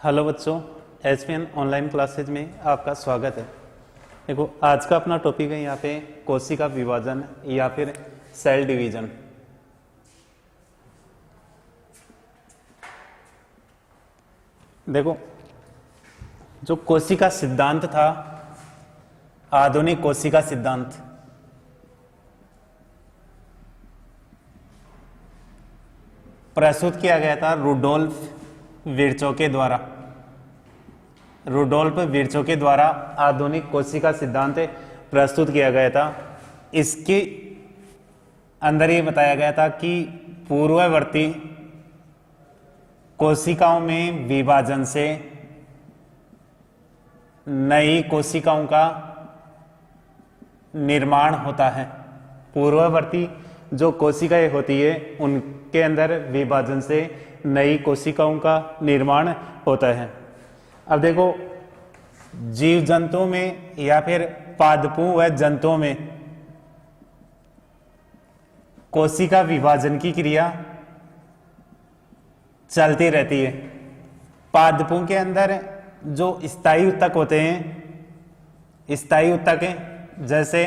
Hello बच्चों, ESPN online classes में आपका स्वागत है। देखो, आज का अपना टॉपिक है यहाँ पे कोशिका विभाजन या फिर सेल डिवीजन। देखो, जो कोशिका सिद्धांत था, आधुनिक कोशिका सिद्धांत, प्रस्तुत किया गया था रुडोल्फ विर्चो के द्वारा आधुनिक कोशिका सिद्धांत प्रस्तुत किया गया था। इसके अंदर ये बताया गया था कि पूर्ववर्ती कोशिकाओं में विभाजन से नई कोशिकाओं का निर्माण होता है। पूर्ववर्ती जो कोशिकाएं होती है उनके अंदर विभाजन से नई कोशिकाओं का निर्माण होता है। अब देखो, जीव जंतुओं में या फिर पादपों व जंतुओं में कोशिका विभाजन की क्रिया चलती रहती है। पादपों के अंदर जो स्थायी ऊतक होते हैं, स्थायी ऊतक जैसे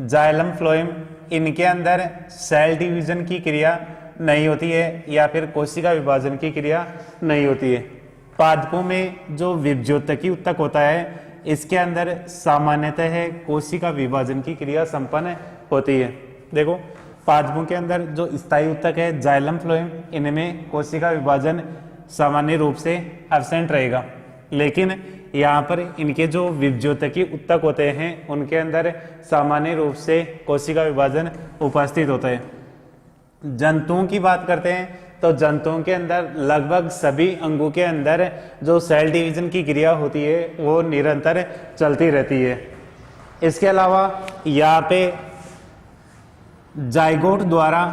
जाइलम फ्लोएम, इनके अंदर सेल डिवीजन की क्रिया नहीं होती है या फिर कोशिका विभाजन की क्रिया नहीं होती है। पादपों में जो विभज्योतकी ऊतक होता है, इसके अंदर सामान्यतः कोशिका विभाजन की क्रिया संपन्न होती है। देखो, पादपों के अंदर जो स्थायी ऊतक है जाइलम फ्लोएम, इनमें कोशिका विभाजन सामान्य रूप से एब्सेंट रहेगा, लेकिन यहाँ पर इनके जो विभज्योतकी ऊतक होते हैं उनके अंदर सामान्य रूप से कोशिका विभाजन उपस्थित होता है। जंतुओं की बात करते हैं तो जंतुओं के अंदर लगभग सभी अंगों के अंदर जो सेल डिवीजन की क्रिया होती है वो निरंतर चलती रहती है। इसके अलावा यहाँ पे जाइगोट द्वारा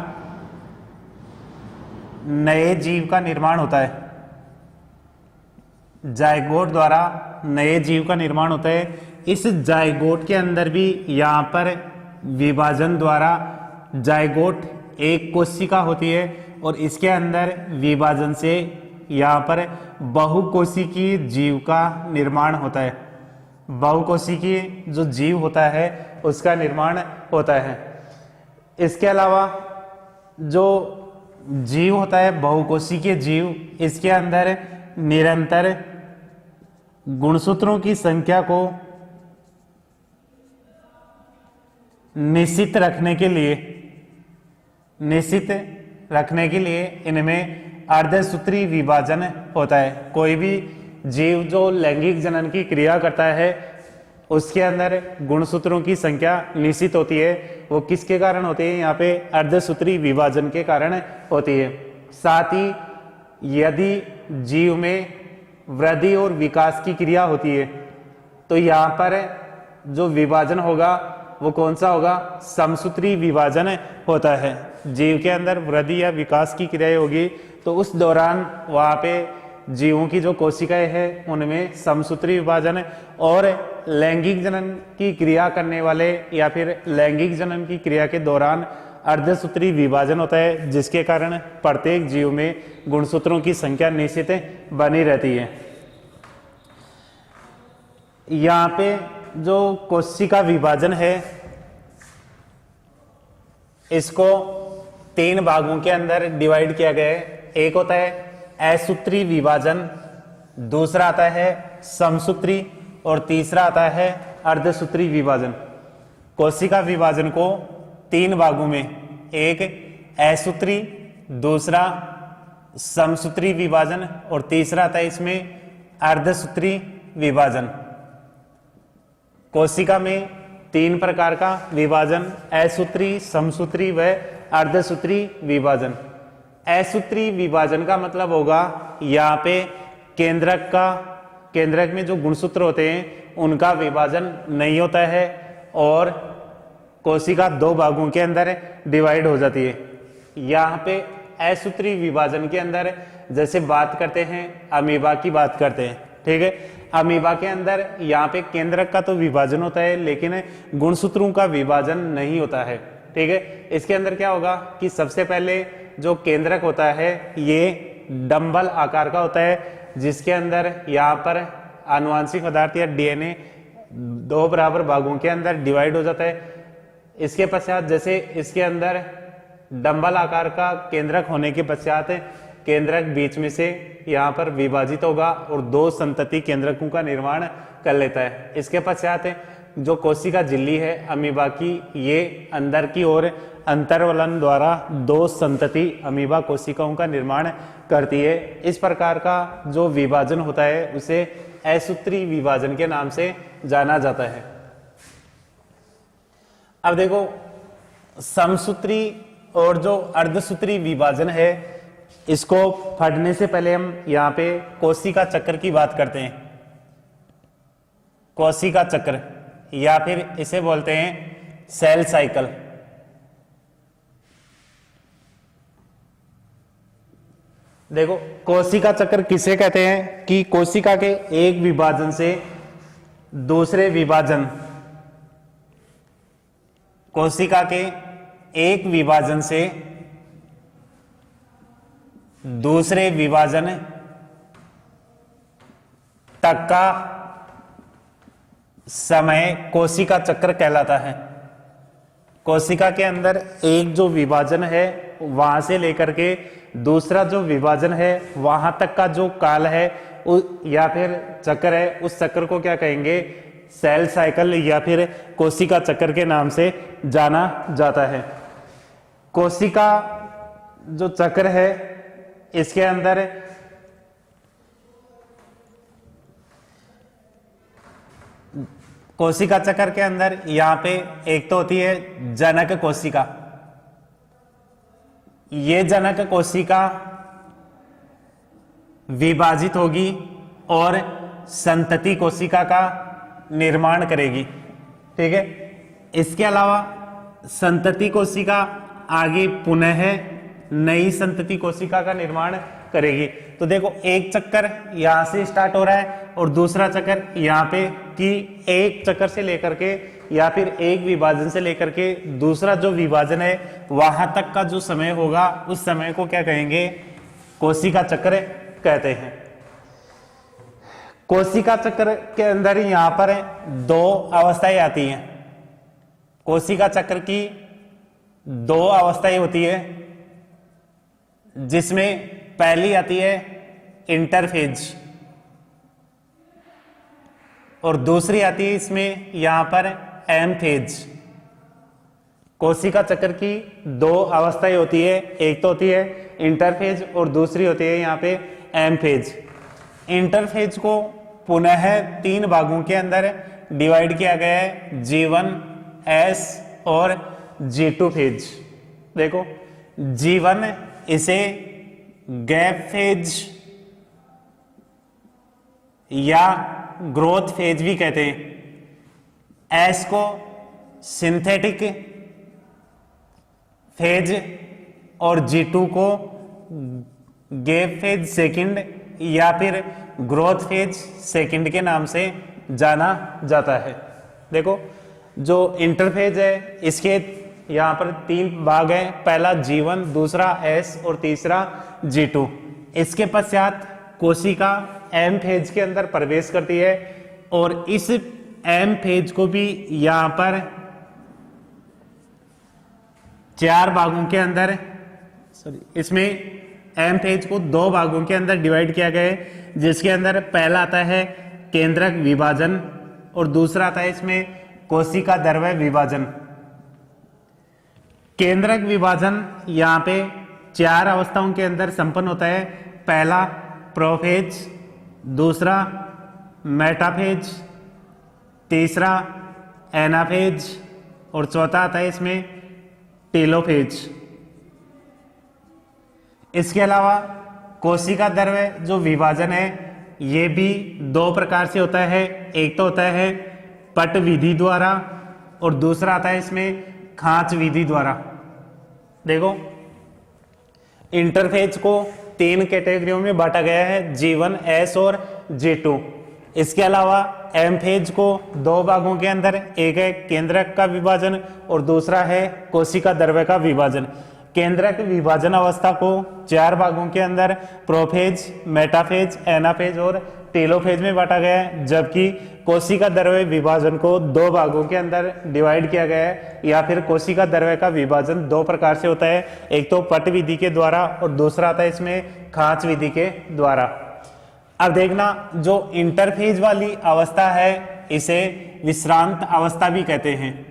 नए जीव का निर्माण होता है। जाइगोट द्वारा नए जीव का निर्माण होता है। इस जाइगोट के अंदर भी यहाँ पर विभाजन द्वारा जाइगोट एक कोशिका होती है और इसके अंदर विभाजन से यहाँ पर बहुकोशिकीय जीव का निर्माण होता है। बहुकोशिकीय जो जीव होता है उसका निर्माण होता है। इसके अलावा जो जीव होता है बहुकोशिकीय जीव, इसके अंदर निरंतर गुणसूत्रों की संख्या को निश्चित रखने के लिए इनमें अर्धसूत्री विभाजन होता है। कोई भी जीव जो लैंगिक जनन की क्रिया करता है उसके अंदर गुणसूत्रों की संख्या निश्चित होती है। वो किसके कारण होती है? यहाँ पे अर्धसूत्री विभाजन के कारण होती है। साथ ही यदि जीव में वृद्धि और विकास की क्रिया होती है तो यहाँ पर जो विभाजन होगा वो कौन सा होगा? समसूत्री विभाजन होता है। जीव के अंदर वृद्धि या विकास की क्रिया होगी तो उस दौरान वहाँ पे जीवों की जो कोशिकाएं हैं उनमें समसूत्री विभाजन और लैंगिक जनन की क्रिया करने वाले या फिर लैंगिक जनन की क्रिया के दौरान अर्धसूत्री विभाजन होता है, जिसके कारण प्रत्येक जीव में गुणसूत्रों की संख्या निश्चित बनी रहती है। यहाँ पे जो कोशिका विभाजन है इसको तीन भागों के अंदर डिवाइड किया गया है। एक होता है असूत्री विभाजन, दूसरा आता है समसूत्री और तीसरा आता है अर्धसूत्री विभाजन। कोशिका विभाजन को तीन भागों में, एक असूत्री, दूसरा समसूत्री विभाजन और तीसरा आता है इसमें अर्धसूत्री विभाजन। कोशिका में तीन प्रकार का विभाजन, असूत्री, समसूत्री व अर्धसूत्री विभाजन। असूत्री विभाजन का मतलब होगा यहाँ पे केंद्रक में जो गुणसूत्र होते हैं उनका विभाजन नहीं होता है और कोशिका दो भागों के अंदर डिवाइड हो जाती है। यहाँ पे असूत्री विभाजन के अंदर जैसे बात करते हैं अमीबा की बात करते हैं, ठीक है। अमीबा के अंदर यहाँ पे केंद्रक का तो विभाजन होता है लेकिन गुणसूत्रों का विभाजन नहीं होता है, ठीक है। इसके अंदर क्या होगा कि सबसे पहले जो केंद्रक होता है ये डंबल आकार का होता है जिसके अंदर यहाँ पर आनुवांशिक पदार्थ या डीएनए 2 बराबर भागों के अंदर डिवाइड हो जाता है। इसके पश्चात जैसे इसके अंदर डंबल आकार का केंद्रक होने के पश्चात केंद्रक बीच में से यहाँ पर विभाजित होगा और 2 संतति केंद्रकों का निर्माण कर लेता है। इसके पश्चात जो कोशिका झिल्ली है अमीबा की, ये अंदर की ओर अंतर्वलन द्वारा 2 संतति अमीबा कोशिकाओं का निर्माण करती है। इस प्रकार का जो विभाजन होता है उसे असूत्री विभाजन के नाम से जाना जाता है। अब देखो, समसूत्री और जो अर्धसूत्री विभाजन है, इसको पढ़ने से पहले हम यहाँ पे कोशिका चक्र की बात करते हैं। कोशिका चक्र या फिर इसे बोलते हैं सेल साइकिल। देखो, कोशिका चक्र किसे कहते हैं कि कोशिका के एक विभाजन से दूसरे विभाजन, कोशिका के एक विभाजन से दूसरे विभाजन तक का समय कोशिका चक्र कहलाता है। कोशिका के अंदर एक जो विभाजन है वहां से लेकर के दूसरा जो विभाजन है वहां तक का जो काल है या फिर चक्र है, उस चक्र को क्या कहेंगे? सेल साइकिल या फिर कोशिका चक्र के नाम से जाना जाता है। कोशिका जो चक्र है इसके अंदर कोशिका चक्र के अंदर यहां पे एक तो होती है जनक कोशिका। ये जनक कोशिका विभाजित होगी और संतति कोशिका का निर्माण करेगी। ठीक है। इसके अलावा संतति कोशिका आगे पुनः नई संतति कोशिका का निर्माण करेगी। तो देखो, एक चक्कर यहां से स्टार्ट हो रहा है और दूसरा चक्कर यहाँ पे कि एक चक्कर से लेकर के या फिर एक विभाजन से लेकर के दूसरा जो विभाजन है वहां तक का जो समय होगा उस समय को क्या कहेंगे? कोशिका चक्र कहते हैं। कोशिका चक्र के अंदर यहां पर 2 अवस्थाएं आती हैं। कोशिका चक्र की 2 अवस्थाएं होती है, जिसमें पहली आती है इंटरफेज और दूसरी आती है इसमें यहां पर एमफेज। कोशिका चक्र की 2 अवस्थाएं होती है, एक तो होती है इंटरफेज और दूसरी होती है यहां पे एमफेज। इंटरफेज को पुनः 3 भागों के अंदर डिवाइड किया गया है, G1, S और G2 फेज। देखो, G1 इसे गैप फेज या ग्रोथ फेज भी कहते हैं। एस को सिंथेटिक फेज और G2 को गैप फेज सेकंड या फिर ग्रोथ फेज सेकंड के नाम से जाना जाता है। देखो, जो इंटरफेज है इसके यहाँ पर 3 भाग हैं, पहला G1, दूसरा S और तीसरा G2। इसके पश्चात कोशिका एम फेज के अंदर प्रवेश करती है और इस एम फेज को भी यहाँ पर 4 भागों के अंदर, इसमें एम फेज को 2 भागों के अंदर डिवाइड किया गया है, जिसके अंदर पहला आता है केंद्रक विभाजन और दूसरा आता है इसमें कोशिका द्रव्य विभाजन। केंद्रक विभाजन यहाँ पे 4 अवस्थाओं के अंदर संपन्न होता है। पहला प्रोफेज, दूसरा मेटाफेज, तीसरा एनाफेज और चौथा आता है इसमें टेलोफेज। इसके अलावा कोशिका द्रव्य जो विभाजन है ये भी 2 प्रकार से होता है, एक तो होता है पट विधि द्वारा और दूसरा आता है इसमें खांच विधि द्वारा। देखो, इंटरफेज को 3 कैटेगरियों में बांटा गया है, G1, S और G2। इसके अलावा एम फेज को 2 भागों के अंदर, एक है केंद्रक का विभाजन और दूसरा है कोशिका द्रव्य का विभाजन। केंद्रक विभाजन अवस्था को 4 भागों के अंदर प्रोफेज, मेटाफेज, एनाफेज और टेलोफेज में बांटा गया है, जबकि कोशिका द्रव्य विभाजन को 2 भागों के अंदर डिवाइड किया गया है, या फिर कोशिका द्रव्य का विभाजन 2 प्रकार से होता है, एक तो पट विधि के द्वारा और दूसरा आता है इसमें खांच विधि के द्वारा। अब देखना, जो इंटरफेज वाली अवस्था है इसे विश्रांत अवस्था भी कहते हैं।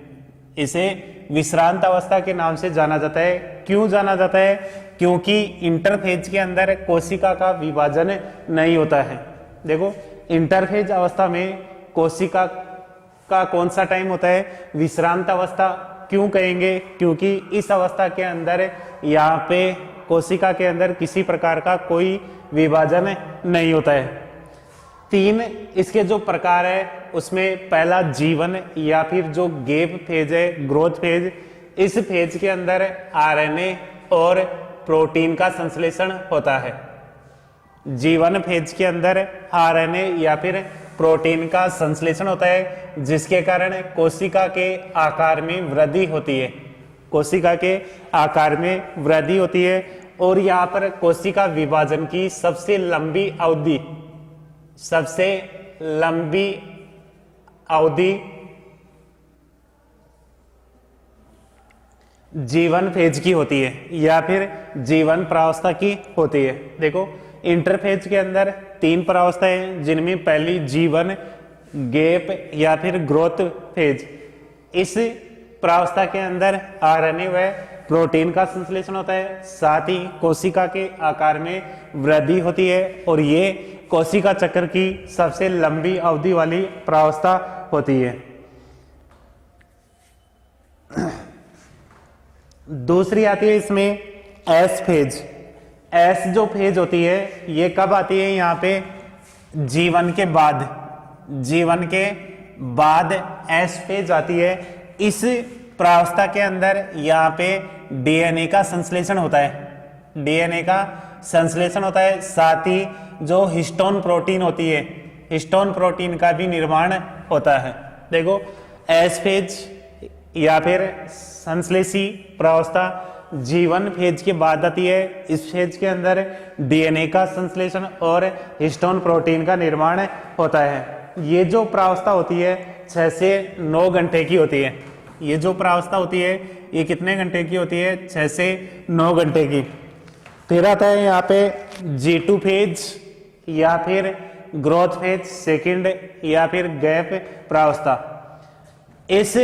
इसे विश्रांत अवस्था के नाम से जाना जाता है। क्यों जाना जाता है? क्योंकि इंटरफेज के अंदर कोशिका का विभाजन नहीं होता है। देखो, इंटरफेज अवस्था में कोशिका का कौन सा टाइम होता है? विश्रांत अवस्था। क्यों कहेंगे? क्योंकि इस अवस्था के अंदर यहाँ पे कोशिका के अंदर किसी प्रकार का कोई विभाजन नहीं होता है। 3 इसके जो प्रकार है उसमें पहला जीवन या फिर जो गेप फेज है, ग्रोथ फेज। इस फेज के अंदर आरएनए और प्रोटीन का संश्लेषण होता है। जीवन फेज के अंदर आरएनए या फिर प्रोटीन का संश्लेषण होता है, जिसके कारण कोशिका के आकार में वृद्धि होती है। कोशिका के आकार में वृद्धि होती है और यहाँ पर कोशिका विभाजन की सबसे लंबी अवधि जीवन फेज की होती है या फिर जीवन प्रावस्था की होती है। देखो, इंटरफेज के अंदर 3 प्रावस्थाएं हैं, जिनमें पहली जीवन, गेप या फिर ग्रोथ फेज। इस प्रावस्था के अंदर आरएनए व प्रोटीन का संश्लेषण होता है, साथ ही कोशिका के आकार में वृद्धि होती है और ये कोशिका चक्र की सबसे लंबी अवधि वाली प्रावस्था होती है। दूसरी आती है इसमें एस फेज। एस जो फेज होती है ये कब आती है? यहाँ पे जीवन के बाद एस फेज आती है। इस प्रावस्था के अंदर यहाँ पे डीएनए का संश्लेषण होता है, साथ ही जो हिस्टोन प्रोटीन होती है, हिस्टोन प्रोटीन का भी निर्माण होता है। देखो, एस फेज या फिर संश्लेषी प्रावस्था जीवन फेज के बाद आती है। इस फेज के अंदर डीएनए का संश्लेषण और हिस्टोन प्रोटीन का निर्माण होता है। ये जो प्रावस्था होती है 6 से 9 घंटे की होती है। ये जो प्रावस्था होती है ये कितने घंटे की होती है? 6 से 9 घंटे की। फिर आता है यहाँ पे G2 फेज या फिर ग्रोथ फेज सेकंड या फिर गैप प्रावस्था। इस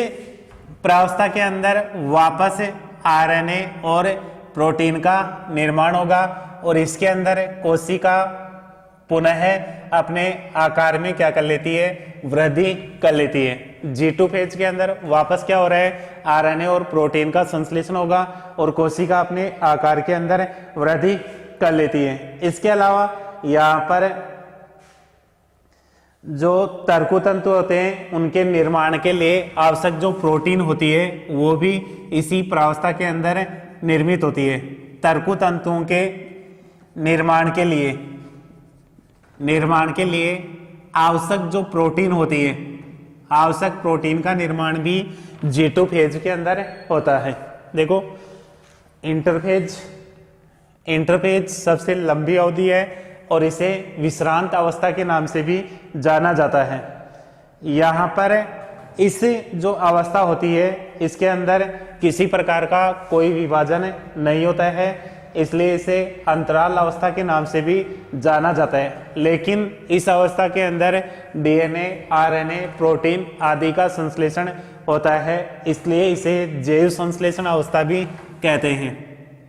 प्रावस्था के अंदर वापस आरएनए और प्रोटीन का निर्माण होगा और इसके अंदर कोशिका पुनः अपने आकार में क्या कर लेती है? वृद्धि कर लेती है। G2 फेज के अंदर वापस क्या हो रहा है? आरएनए और प्रोटीन का संश्लेषण होगा और कोशिका अपने आकार के अंदर वृद्धि कर लेती है। इसके अलावा यहाँ पर जो तर्कु तंतु होते हैं उनके निर्माण के लिए आवश्यक जो प्रोटीन होती है वो भी इसी प्रावस्था के अंदर निर्मित होती है। तर्कु तंतुओं के निर्माण के लिए आवश्यक जो प्रोटीन होती है, आवश्यक प्रोटीन का निर्माण भी G2 फेज के अंदर होता है। देखो, इंटरफेज सबसे लंबी अवधि है और इसे विश्रांत अवस्था के नाम से भी जाना जाता है। यहाँ पर इस जो अवस्था होती है इसके अंदर किसी प्रकार का कोई विभाजन नहीं होता है, इसलिए इसे अंतराल अवस्था के नाम से भी जाना जाता है। लेकिन इस अवस्था के अंदर डीएनए, आरएनए, प्रोटीन आदि का संश्लेषण होता है, इसलिए इसे जैव संश्लेषण अवस्था भी कहते हैं।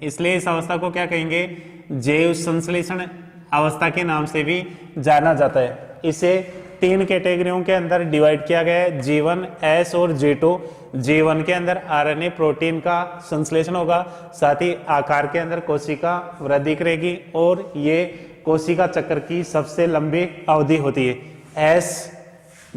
इसलिए इस अवस्था को क्या कहेंगे? जैव संश्लेषण अवस्था के नाम से भी जाना जाता है। इसे 3 कैटेगरियों के अंदर डिवाइड किया गया है, G1, S और G2। G1 के अंदर आरएनए प्रोटीन का संश्लेषण होगा, साथ ही आकार के अंदर कोशिका वृद्धि करेगी और ये कोशिका चक्र की सबसे लंबी अवधि होती है। S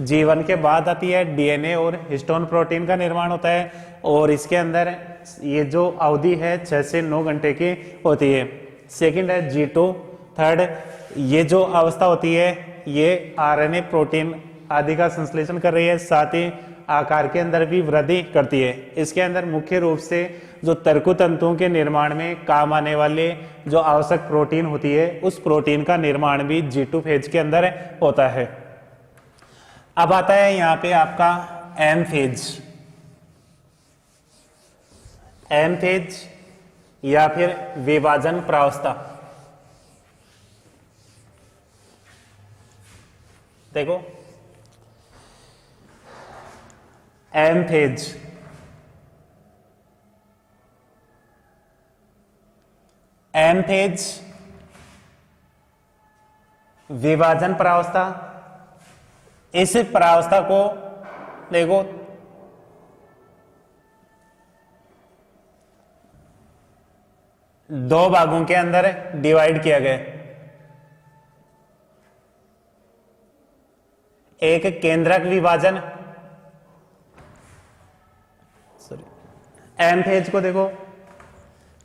G1 के बाद आती है, डीएनए और हिस्टोन प्रोटीन का निर्माण होता है और इसके अंदर ये जो अवधि है 6 से 9 घंटे की होती है। सेकंड है G2। थर्ड, ये जो अवस्था होती है ये आरएनए प्रोटीन आदि का संश्लेषण कर रही है, साथ ही आकार के अंदर भी वृद्धि करती है। इसके अंदर मुख्य रूप से जो तर्कु तंतुओं के निर्माण में काम आने वाले जो आवश्यक प्रोटीन होती है, उस प्रोटीन का निर्माण भी G2 फेज के अंदर होता है। अब आता है यहाँ पे आपका M फेज। M फेज या फिर विभाजन प्रावस्था। देखो M फेज, M फेज विभाजन प्रावस्था। इस प्रावस्था को देखो दो भागों के अंदर डिवाइड किया गया। एक केंद्रक विभाजन, एम फेज को देखो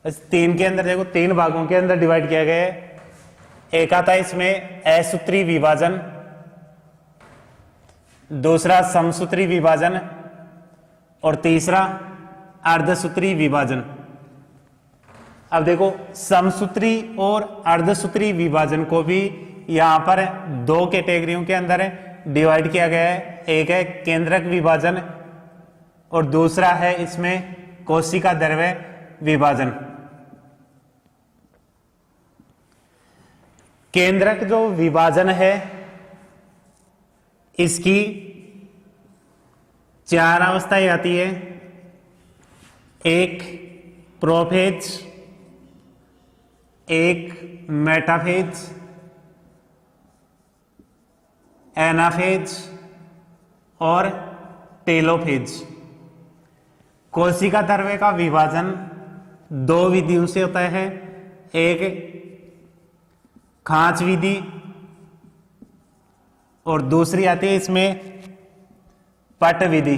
इस तीन के अंदर, देखो तीन भागों के अंदर डिवाइड किया गया है। एक आता है इसमें असूत्री विभाजन, दूसरा समसूत्री विभाजन और तीसरा अर्धसूत्री विभाजन। अब देखो समसूत्री और अर्धसूत्री विभाजन को भी यहां पर दो कैटेगरियों के अंदर डिवाइड किया गया है। एक है केंद्रक विभाजन और दूसरा है इसमें कोशिका द्रव्य विभाजन। केंद्रक जो विभाजन है इसकी चार अवस्थाएं आती है। एक प्रोफेज, एक मेटाफेज, एनाफेज और टेलोफेज। कोशिका द्रव्य का विभाजन दो विधियों से होता है। एक खांच विधि और दूसरी आती है इसमें पट विधि।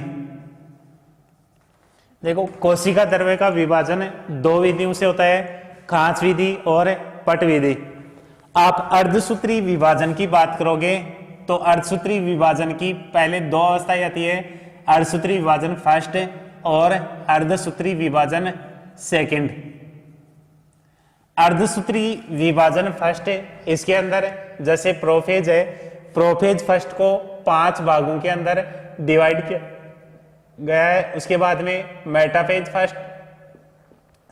देखो कोशिका द्रव्य का विभाजन दो विधियों से होता है, खांच विधि और पट विधि। आप अर्धसूत्री विभाजन की बात करोगे तो अर्धसूत्री विभाजन की पहले दो अवस्थाएं आती है, अर्धसूत्री विभाजन फर्स्ट और अर्धसूत्री विभाजन सेकंड। अर्धसूत्री विभाजन फर्स्ट, इसके अंदर जैसे प्रोफेज है, प्रोफेज फर्स्ट को 5 भागों के अंदर डिवाइड किया गया है। उसके बाद में मेटाफेज फर्स्ट,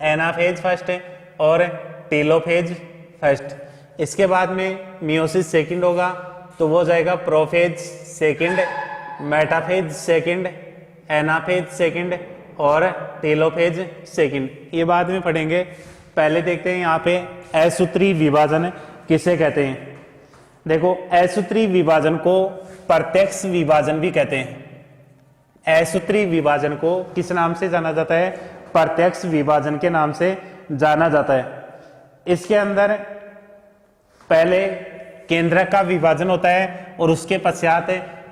एनाफेज फर्स्ट और टेलोफेज फर्स्ट। इसके बाद में मियोसिस सेकंड होगा तो वो जाएगा prophase second, metaphase second, anaphase second और टेलोफेज सेकंड। ये बाद में पढ़ेंगे। पहले देखते हैं यहाँ पे असूत्री विभाजन किसे कहते हैं। देखो असूत्री विभाजन को प्रत्यक्ष विभाजन भी कहते हैं। असूत्री विभाजन को किस नाम से जाना जाता है? प्रत्यक्ष विभाजन के नाम से जाना जाता है। इसके अंदर पहले केंद्रक का विभाजन होता है और उसके पश्चात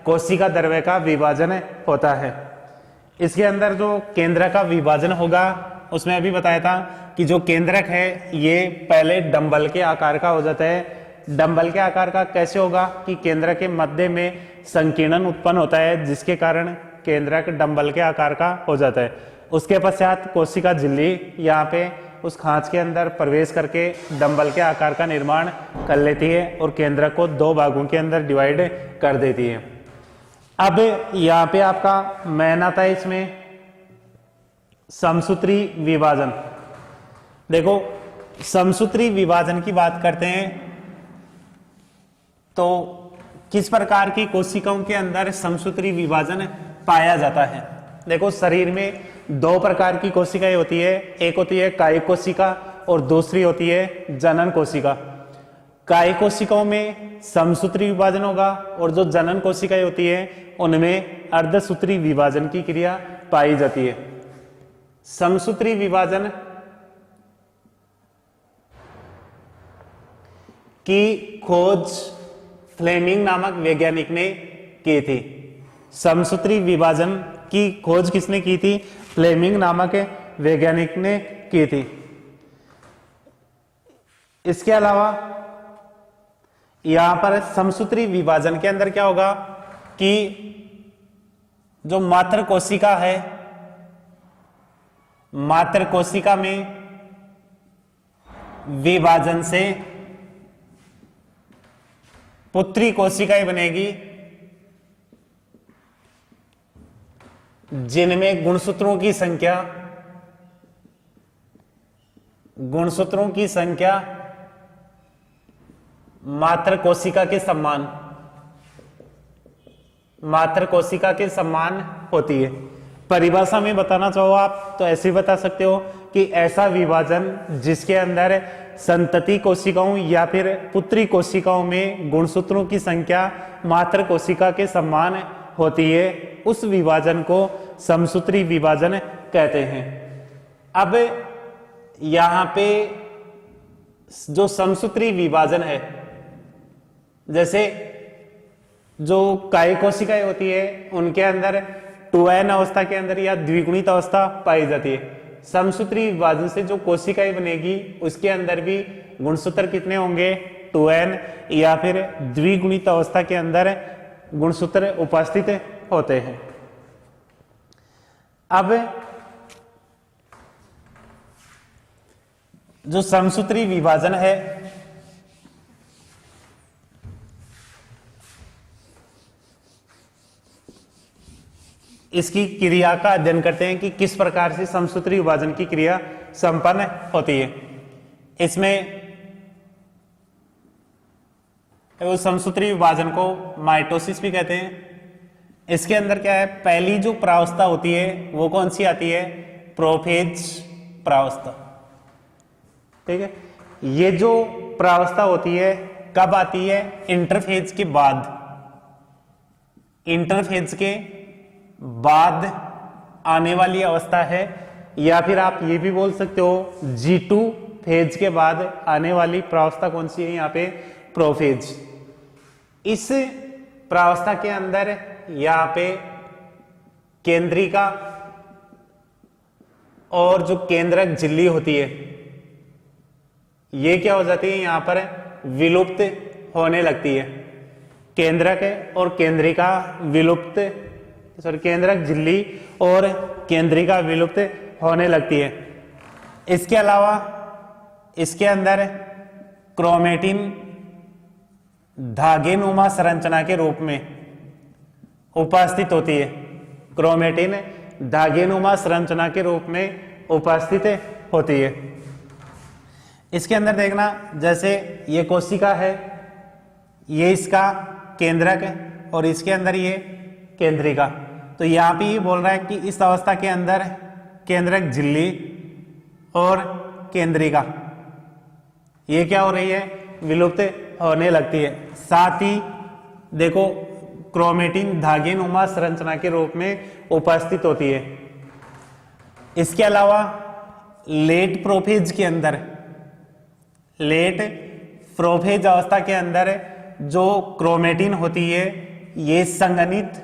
कोशिका द्रव्य का विभाजन होता है। इसके अंदर जो केंद्रक का विभाजन होगा उसमें अभी बताया था कि जो केंद्रक है ये पहले डंबल के आकार का हो जाता है। डंबल के आकार का कैसे होगा कि केंद्रक के मध्य में संकीर्णन उत्पन्न होता है जिसके कारण केंद्रक डंबल के आकार का हो जाता है। उसके पश्चात कोशिका झिल्ली यहाँ पे उस खांच के अंदर प्रवेश करके डंबल के आकार का निर्माण कर लेती है और केंद्रक को दो भागों के अंदर डिवाइड कर देती है। अब यहाँ पे आपका मैन आता है इसमें समसूत्री विभाजन। देखो समसूत्री विभाजन की बात करते हैं तो किस प्रकार की कोशिकाओं के अंदर समसूत्री विभाजन पाया जाता है। देखो शरीर में दो प्रकार की कोशिकाएं होती है, एक होती है कायिक कोशिका और दूसरी होती है जनन कोशिका। कायिक कोशिकाओं में समसूत्री विभाजन होगा और जो जनन कोशिकाएं होती है उनमें अर्धसूत्री विभाजन की क्रिया पाई जाती है। समसूत्री विभाजन की खोज फ्लेमिंग नामक वैज्ञानिक ने की थी। समसूत्री विभाजन की खोज किसने की थी? फ्लेमिंग नामक वैज्ञानिक ने की थी। इसके अलावा यहां पर समसूत्री विभाजन के अंदर क्या होगा कि जो मात्र कोशिका है, मात्र कोशिका में विभाजन से पुत्री कोशिकाएं बनेगी जिनमें गुणसूत्रों की संख्या मात्र कोशिका के समान होती है। परिभाषा में बताना चाहो आप तो ऐसे बता सकते हो कि ऐसा विभाजन जिसके अंदर संतति कोशिकाओं या फिर पुत्री कोशिकाओं में गुणसूत्रों की संख्या मात्र कोशिका के समान होती है, उस विभाजन को समसूत्री विभाजन कहते हैं। अब यहां पे जो समसूत्री विभाजन है, जैसे जो काय कोशिकाएं होती है उनके अंदर 2n अवस्था के अंदर या द्विगुणित अवस्था पाई जाती है। समसूत्री विभाजन से जो कोशिकाएं बनेगी उसके अंदर भी गुणसूत्र कितने होंगे, 2n, या फिर द्विगुणित अवस्था के अंदर गुणसूत्र उपस्थित होते हैं। अब जो समसूत्री विभाजन है इसकी क्रिया का अध्ययन करते हैं कि किस प्रकार से समसूत्री विभाजन की क्रिया संपन्न होती है। इसमें वो समसूत्री विभाजन को माइटोसिस भी कहते हैं। इसके अंदर क्या है, पहली जो प्रावस्था होती है वो कौन सी आती है, प्रोफेज प्रावस्था। ठीक है, ये जो प्रावस्था होती है कब आती है, इंटरफेज के बाद। इंटरफेज के बाद आने वाली अवस्था है, या फिर आप ये भी बोल सकते हो G2 फेज के बाद आने वाली प्रावस्था कौन सी है, यहाँ पे प्रोफेज। इस प्रावस्था के अंदर यहाँ पे केंद्रिका और जो केंद्रक झिल्ली होती है ये क्या हो जाती है, यहां पर विलुप्त होने लगती है। केंद्रक और केंद्रिका विलुप्त, केंद्रक झिल्ली और केंद्रिका विलुप्त होने लगती है। इसके अलावा इसके अंदर क्रोमेटिन धागेनुमा संरचना के रूप में उपस्थित होती है। क्रोमेटिन धागेनुमा संरचना के रूप में उपस्थित होती है। इसके अंदर देखना, जैसे ये कोशिका है, ये इसका केंद्रक है और इसके अंदर ये केंद्रिका। तो यहां पे ये बोल रहा है कि इस अवस्था के अंदर केंद्रक झिल्ली और केंद्रिका ये क्या हो रही है, विलुप्त होने लगती है। साथ ही देखो क्रोमेटिन धागेनुमा संरचना के रूप में उपस्थित होती है। इसके अलावा लेट प्रोफेज के अंदर, लेट प्रोफेज अवस्था के अंदर जो क्रोमेटिन होती है ये संघनित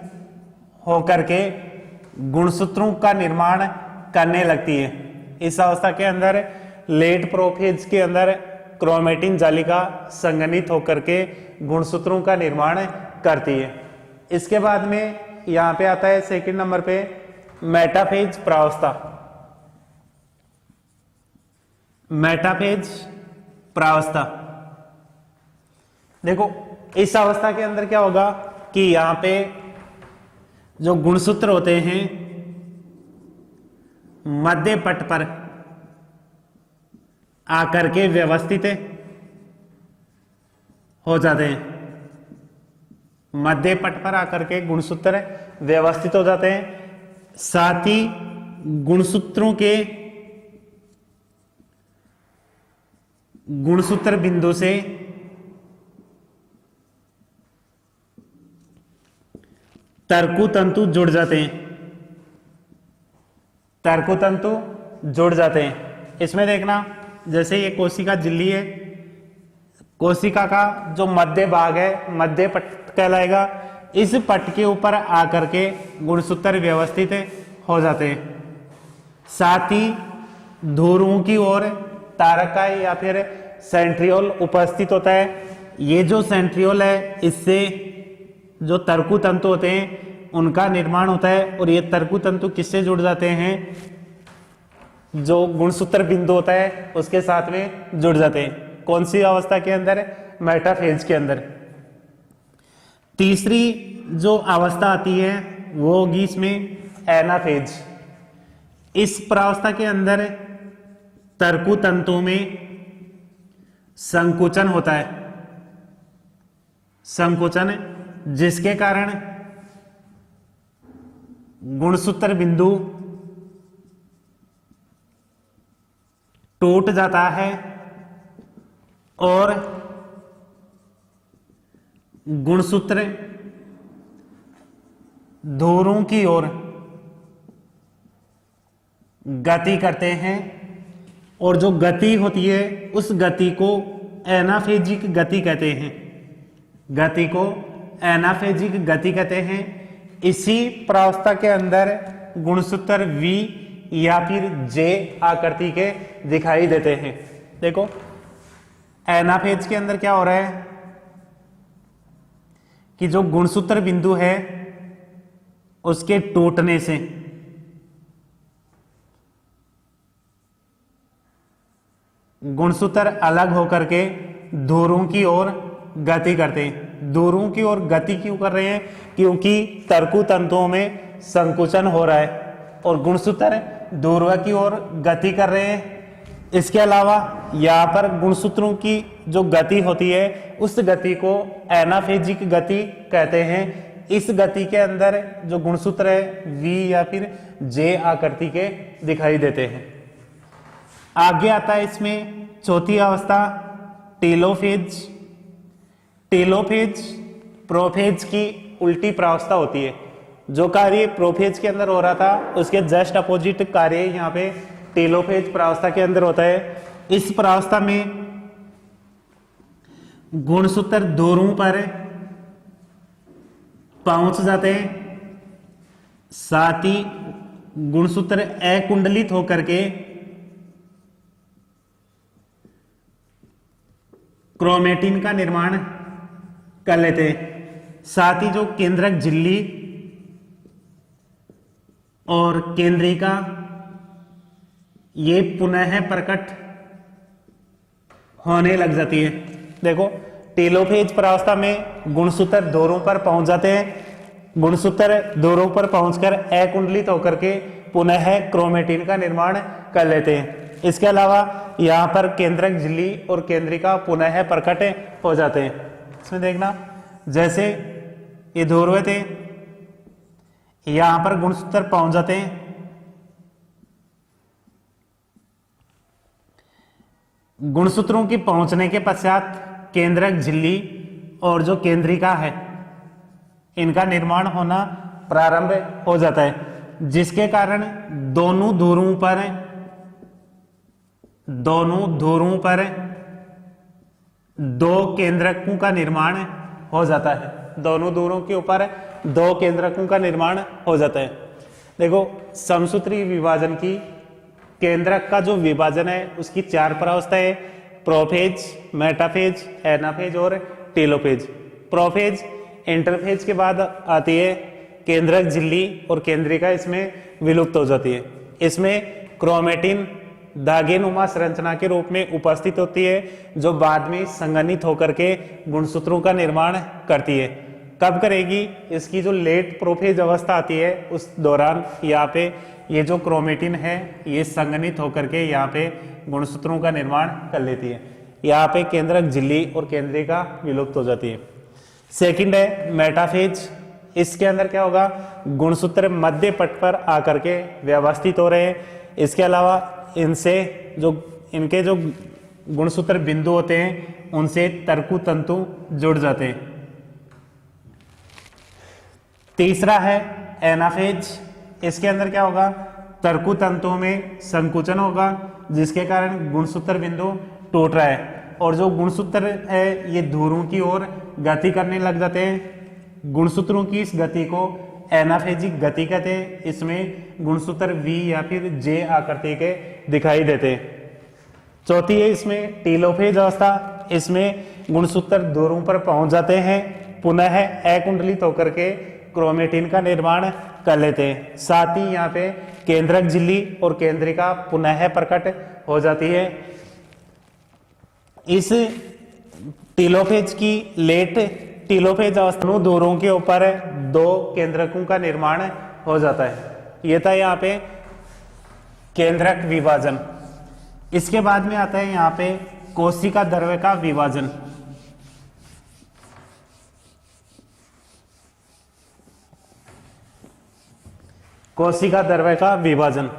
होकर के गुणसूत्रों का निर्माण करने लगती है। इस अवस्था के अंदर लेट प्रोफेज के अंदर क्रोमेटिन जालिका संघनित होकर के गुणसूत्रों का निर्माण करती है। इसके बाद में यहां पे आता है सेकंड नंबर पे मेटाफेज प्रावस्था। मेटाफेज प्रावस्था, देखो इस अवस्था के अंदर क्या होगा कि यहां पे जो गुणसूत्र होते हैं मध्य पट पर आकर के व्यवस्थित हो जाते हैं। मध्य पट पर आकर के गुणसूत्र व्यवस्थित हो जाते हैं। साथ ही गुणसूत्रों के गुणसूत्र बिंदु से तर्कुतंतु जुड़ जाते हैं। तर्कुतंतु जुड़ जाते हैं। इसमें देखना, जैसे ये कोशिका झिल्ली है, कोशिका का जो मध्य भाग है मध्य पट कहलाएगा। इस पट के ऊपर आकर के गुणसूत्र व्यवस्थित हो जाते हैं। साथ ही धुरों की ओर तारकाय या फिर सेंट्रियोल उपस्थित होता है। ये जो सेंट्रियोल है इससे जो तर्कुतंतु होते हैं उनका निर्माण होता है और ये तर्कु तंतु किससे जुड़ जाते हैं, जो गुणसूत्र बिंदु होता है उसके साथ में जुड़ जाते हैं। कौन सी अवस्था के अंदर, मेटाफेज के अंदर। तीसरी जो अवस्था आती है वो होगी इसमें एनाफेज। इस प्रावस्था के अंदर तर्कु तंतु में संकुचन होता है, संकुचन, जिसके कारण गुणसूत्र बिंदु टूट जाता है और गुणसूत्र ध्रुवों की ओर गति करते हैं और जो गति होती है उस गति को एनाफेजिक गति कहते हैं, गति को एनाफेजिक गति कहते हैं। इसी प्रावस्था के अंदर गुणसूत्र V या फिर J आकृति के दिखाई देते हैं। देखो एनाफेज के अंदर क्या हो रहा है कि जो गुणसूत्र बिंदु है उसके टूटने से गुणसूत्र अलग होकर के ध्रुवों की ओर गति करते हैं। ध्रुवों की ओर गति क्यों कर रहे हैं, क्योंकि तर्कु तंतुओं में संकुचन हो रहा है और गुणसूत्र ध्रुव की ओर गति कर रहे हैं। इसके अलावा यहाँ पर गुणसूत्रों की जो गति होती है उस गति को एनाफेजिक गति कहते हैं। इस गति के अंदर जो गुणसूत्र है V या फिर J आकृति के दिखाई देते हैं। आगे आता है इसमें चौथी अवस्था टेलोफेज। टेलोफेज प्रोफेज की उल्टी प्रावस्था होती है। जो कार्य प्रोफेज के अंदर हो रहा था उसके जस्ट अपोजिट कार्य यहाँ पे टेलोफेज प्रावस्था के अंदर होता है। इस प्रावस्था में गुणसूत्र ध्रुवों पर पहुंच जाते हैं, साथ ही गुणसूत्र अकुंडलित होकर के क्रोमेटिन का निर्माण कर लेते हैं। साथ ही जो केंद्रक झिल्ली और केंद्रिका ये पुनः प्रकट होने लग जाती है। देखो टेलोफेज प्रावस्था में गुणसूत्र ध्रुवों पर पहुंच जाते हैं, गुणसूत्र ध्रुवों पर पहुंचकर अकुंडलित होकर के पुनः क्रोमेटिन का निर्माण कर लेते हैं। इसके अलावा यहाँ पर केंद्रक झिल्ली और केंद्रिका पुनः प्रकट हो जाते हैं। इसमें देखना जैसे ये ध्रुव थे, यहां पर गुणसूत्र पहुंच जाते हैं, गुणसूत्रों की पहुंचने के पश्चात केंद्रक झिल्ली और जो केंद्रिका है इनका निर्माण होना प्रारंभ हो जाता है, जिसके कारण दोनों ध्रुवों पर दो केंद्रकों का निर्माण हो जाता है। दोनों ध्रुवों के ऊपर दो केंद्रकों का निर्माण हो जाता है। देखो समसूत्री विभाजन की केंद्रक का जो विभाजन है उसकी चार प्रावस्थाएं है, प्रोफेज, मेटाफेज, एनाफेज और टेलोफेज। प्रोफेज इंटरफेज के बाद आती है, केंद्रक झिल्ली और केंद्रिका इसमें विलुप्त हो जाती है। इसमें क्रोमेटिन धागे नुमा संरचना के रूप में उपस्थित होती है, जो बाद में संघनित होकर के गुणसूत्रों का निर्माण करती है। कब करेगी, इसकी जो लेट प्रोफेज अवस्था आती है उस दौरान यहाँ पे ये जो क्रोमेटिन है ये संघनित होकर के यहाँ पे गुणसूत्रों का निर्माण कर लेती है। यहाँ पे केंद्रक झिल्ली और केंद्रिका विलुप्त हो जाती है। सेकंड है मेटाफेज। इसके अंदर क्या होगा, गुणसूत्र मध्य पट पर आकर के व्यवस्थित हो रहे हैं। इसके अलावा इनके जो गुणसूत्र बिंदु होते हैं उनसे तर्कु तंतु जुड़ जाते हैं। तीसरा है एनाफेज। इसके अंदर क्या होगा, तर्कु तंतुओं में संकुचन होगा, जिसके कारण गुणसूत्र बिंदु टूट रहा है और जो गुणसूत्र है ये ध्रुवों की ओर गति करने लग जाते हैं। गुणसूत्रों की इस गति को एनाफेजिक गति कहते हैं। इसमें गुणसूत्र V या फिर J आकृति के दिखाई देते हैं। चौथी है इसमें टेलोफेज अवस्था। इसमें गुणसूत्र ध्रुवों पर पहुंच जाते हैं पुनः अकुंडलित होकर के क्रोमेटिन का निर्माण कर लेते हैं। साथ ही यहाँ पे केंद्रक झिल्ली और केंद्रिका पुनः प्रकट हो जाती है। इस टीलोफेज की लेट टीलोफेज अवस्था दोनों के ऊपर 2 केंद्रकों का निर्माण हो जाता है। ये था यहाँ पे केंद्रक विभाजन। इसके बाद में आता है यहाँ पे कोशिका द्रव्य का विभाजन। कोशिका द्रव्य का विभाजन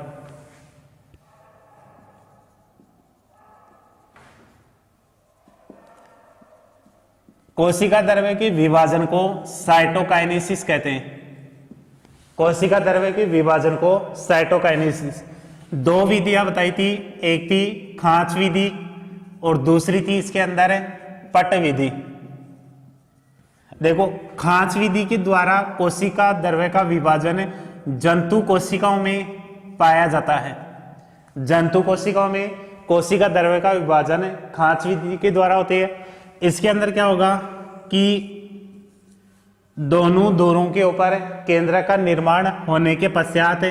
कोशिका द्रव्य के विभाजन को साइटोकाइनेसिस कहते हैं। कोशिका द्रव्य के विभाजन को साइटोकाइनेसिस 2 विधियां बताई थी, एक थी खांच विधि और दूसरी थी इसके अंदर पट विधि। देखो, खांच विधि के द्वारा कोशिका द्रव्य का विभाजन जंतु कोशिकाओं में पाया जाता है। जंतु कोशिकाओं में कोशिका द्रव्य का विभाजन खांच विधि के द्वारा होती है। इसके अंदर क्या होगा कि दोनों दोरों के ऊपर केंद्र का निर्माण होने के पश्चात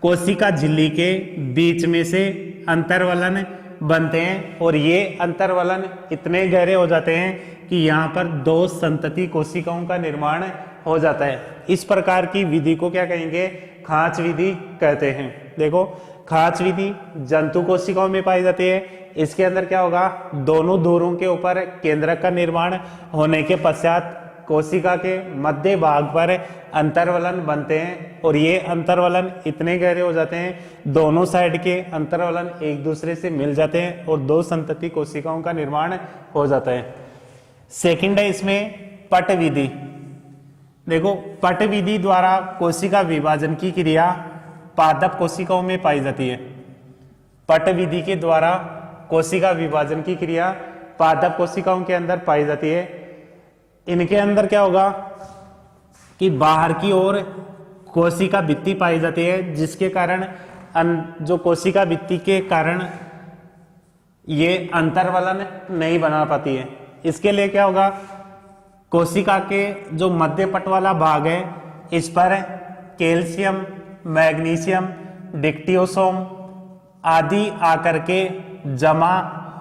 कोशिका झिल्ली के बीच में से अंतर्वलन बनते हैं और ये अंतर्वलन इतने गहरे हो जाते हैं कि यहाँ पर 2 संतति कोशिकाओं का निर्माण हो जाता है। इस प्रकार की विधि को क्या कहेंगे? खांच विधि कहते हैं। देखो, खांच विधि जंतु कोशिकाओं में पाई जाती है। इसके अंदर क्या होगा, दोनों दोरों के ऊपर केंद्रक का निर्माण होने के पश्चात कोशिका के मध्य भाग पर अंतर्वलन बनते हैं और ये अंतर्वलन इतने गहरे हो जाते हैं, दोनों साइड के अंतर्वलन एक दूसरे से मिल जाते हैं और 2 संतति कोशिकाओं का निर्माण हो जाता है। सेकंड है इसमें पट विधि। देखो, पट विधि द्वारा कोशिका विभाजन की क्रिया पादप कोशिकाओं में पाई जाती है। पट विधि के द्वारा कोशिका विभाजन की क्रिया पादप कोशिकाओं के अंदर पाई जाती है। इनके अंदर क्या होगा कि बाहर की ओर कोशिका भित्ति पाई जाती है, जिसके कारण जो कोशिका भित्ति के कारण ये अंतर्वलन नहीं बना पाती है। इसके लिए क्या होगा, कोशिका के जो मध्य पट वाला भाग है इस पर कैल्शियम, मैग्नीशियम, डिक्टियोसोम आदि आकर के जमा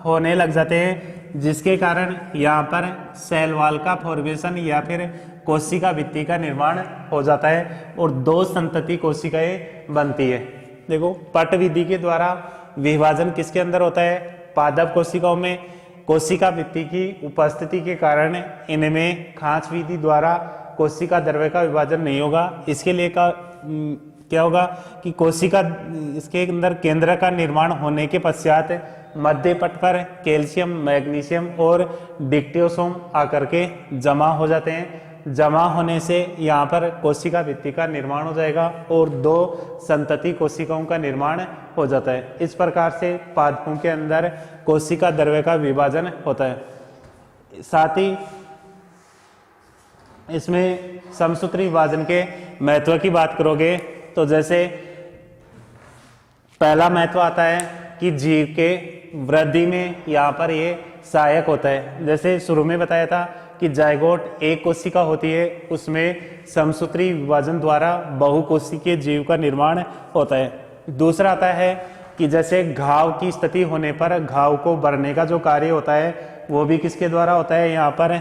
होने लग जाते हैं, जिसके कारण यहाँ पर सेल वॉल का फॉर्मेशन या फिर कोशिका भित्ति का निर्माण हो जाता है और 2 संतति कोशिकाएं बनती है। देखो, पट विधि के द्वारा विभाजन किसके अंदर होता है? पादप कोशिकाओं में। कोशिका भित्ति की उपस्थिति के कारण इनमें खांच विधि द्वारा कोशिका द्रव्य का विभाजन नहीं होगा। इसके लिए क्या होगा कि कोशिका इसके अंदर केंद्र का निर्माण होने के पश्चात मध्य पट पर कैल्शियम, मैग्नीशियम और डिक्टियोसोम आकर के जमा हो जाते हैं। जमा होने से यहाँ पर कोशिका भित्ति का निर्माण हो जाएगा और 2 संतति कोशिकाओं का निर्माण हो जाता है। इस प्रकार से पादपों के अंदर कोशिका द्रव्य का विभाजन होता है। साथ ही इसमें समसूत्री विभाजन के महत्व की बात करोगे तो जैसे पहला महत्व आता है कि जीव के वृद्धि में यहाँ पर ये सहायक होता है। जैसे शुरू में बताया था कि जायगोट एक कोशिका होती है, उसमें समसूत्री विभाजन द्वारा बहुकोशिकीय जीव का निर्माण होता है। दूसरा आता है कि जैसे घाव की स्थिति होने पर घाव को भरने का जो कार्य होता है वो भी किसके द्वारा होता है? यहाँ पर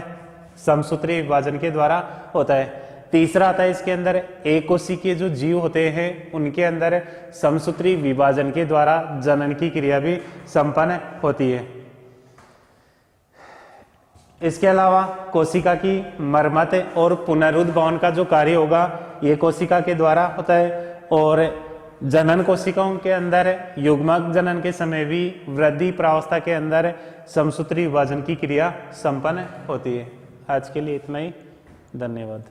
समसूत्री विभाजन के द्वारा होता है। तीसरा आता है इसके अंदर एक कोशिकीय जो जीव होते हैं उनके अंदर समसूत्री विभाजन के द्वारा जनन की क्रिया भी संपन्न होती है। इसके अलावा कोशिका की मरम्मत और पुनरुद्भवन का जो कार्य होगा ये कोशिका के द्वारा होता है। और जनन कोशिकाओं के अंदर युग्मक जनन के समय भी वृद्धि प्रावस्था के अंदर समसूत्री विभाजन की क्रिया संपन्न होती है। आज के लिए इतना ही, धन्यवाद।